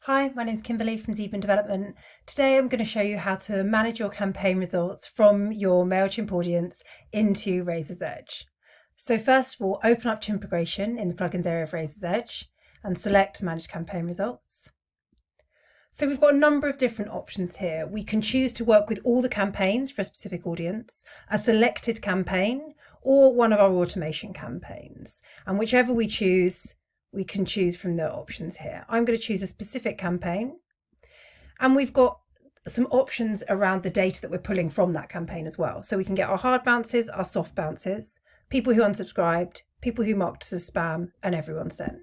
Hi, my name is Kimberly from Zebin Development. Today I'm going to show you how to manage your campaign results from your MailChimp audience into Razor's Edge. So first of all, open up Chimpegration in the plugins area of Razor's Edge and select Manage Campaign Results. So we've got a number of different options here. We can choose to work with all the campaigns for a specific audience, a selected campaign, or one of our automation campaigns. And whichever we choose, we can choose from the options here. I'm going to choose a specific campaign, and we've got some options around the data that we're pulling from that campaign as well. So we can get our hard bounces, our soft bounces, people who unsubscribed, people who marked us as spam, and everyone sent.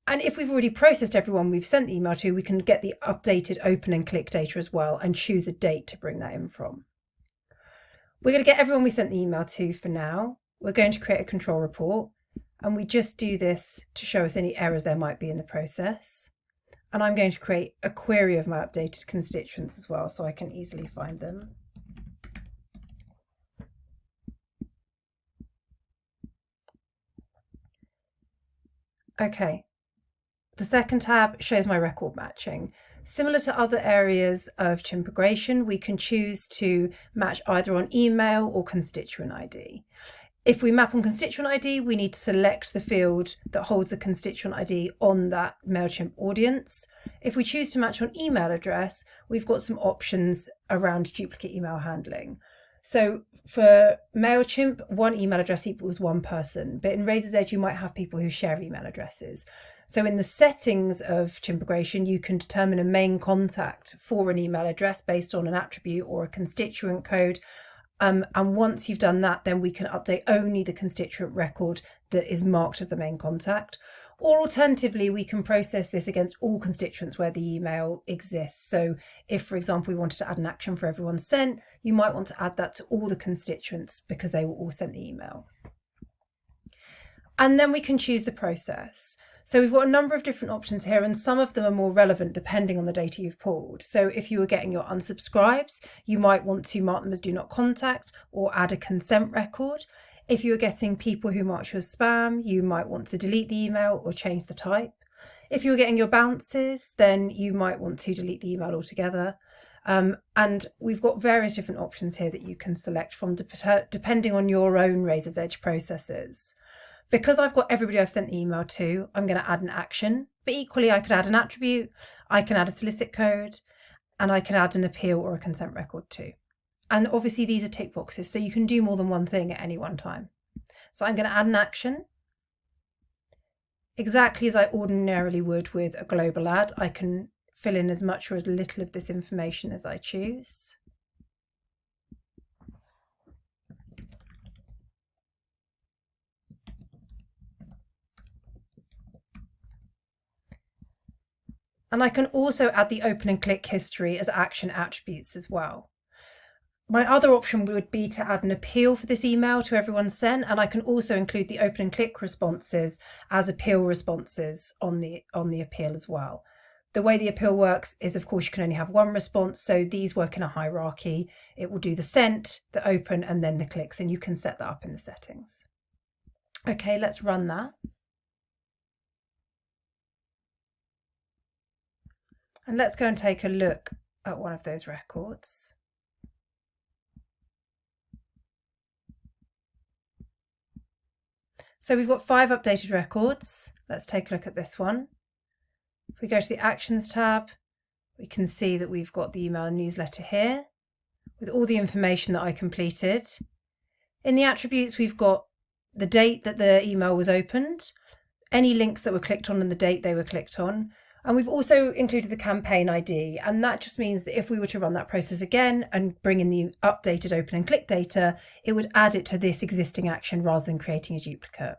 And if we've already processed everyone we've sent the email to, we can get the updated open and click data as well and choose a date to bring that in from. We're going to get everyone we sent the email to for now. We're going to create a control report, and we just do this to show us any errors there might be in the process. And I'm going to create a query of my updated constituents as well, so I can easily find them. Okay. The second tab shows my record matching. Similar to other areas of Chimpegration, we can choose to match either on email or constituent ID. If we map on constituent ID, we need to select the field that holds the constituent ID on that MailChimp audience. If we choose to match on email address, we've got some options around duplicate email handling. So for MailChimp, one email address equals one person, but in Razor's Edge, you might have people who share email addresses. So in the settings of Chimpegration, you can determine a main contact for an email address based on an attribute or a constituent code. And once you've done that, then we can update only the constituent record that is marked as the main contact. Or alternatively, we can process this against all constituents where the email exists. So if, for example, we wanted to add an action for everyone sent, you might want to add that to all the constituents because they were all sent the email. And then we can choose the process. So we've got a number of different options here, and some of them are more relevant depending on the data you've pulled. So if you were getting your unsubscribes, you might want to mark them as do not contact or add a consent record. If you were getting people who marked you as spam, you might want to delete the email or change the type. If you were getting your bounces, then you might want to delete the email altogether. And we've got various different options here that you can select from depending on your own Razor's Edge processes. Because I've got everybody I've sent the email to, I'm going to add an action, but equally I could add an attribute, I can add a solicit code, and I can add an appeal or a consent record too. And obviously these are tick boxes, so you can do more than one thing at any one time. So I'm going to add an action. Exactly as I ordinarily would with a global ad, I can fill in as much or as little of this information as I choose. And I can also add the open and click history as action attributes as well. My other option would be to add an appeal for this email to everyone sent, and I can also include the open and click responses as appeal responses on the appeal as well. The way the appeal works is, of course, you can only have one response, so these work in a hierarchy. It will do the sent, the open, and then the clicks, and you can set that up in the settings. Okay, let's run that. And let's go and take a look at one of those records. So we've got 5 updated records. Let's take a look at this one. If we go to the Actions tab, we can see that we've got the email newsletter here with all the information that I completed. In the attributes, we've got the date that the email was opened, any links that were clicked on and the date they were clicked on. And we've also included the campaign ID, and that just means that if we were to run that process again and bring in the updated open and click data, it would add it to this existing action rather than creating a duplicate.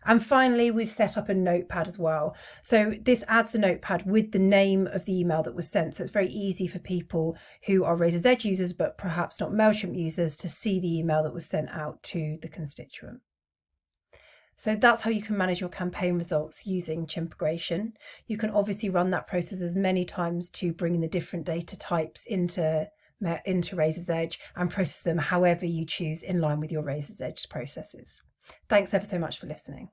And finally, we've set up a notepad as well. So this adds the notepad with the name of the email that was sent. So it's very easy for people who are Razor's Edge users, but perhaps not MailChimp users, to see the email that was sent out to the constituent. So that's how you can manage your campaign results using Chimpegration. You can obviously run that process as many times to bring the different data types into Razor's Edge and process them however you choose in line with your Razor's Edge processes. Thanks ever so much for listening.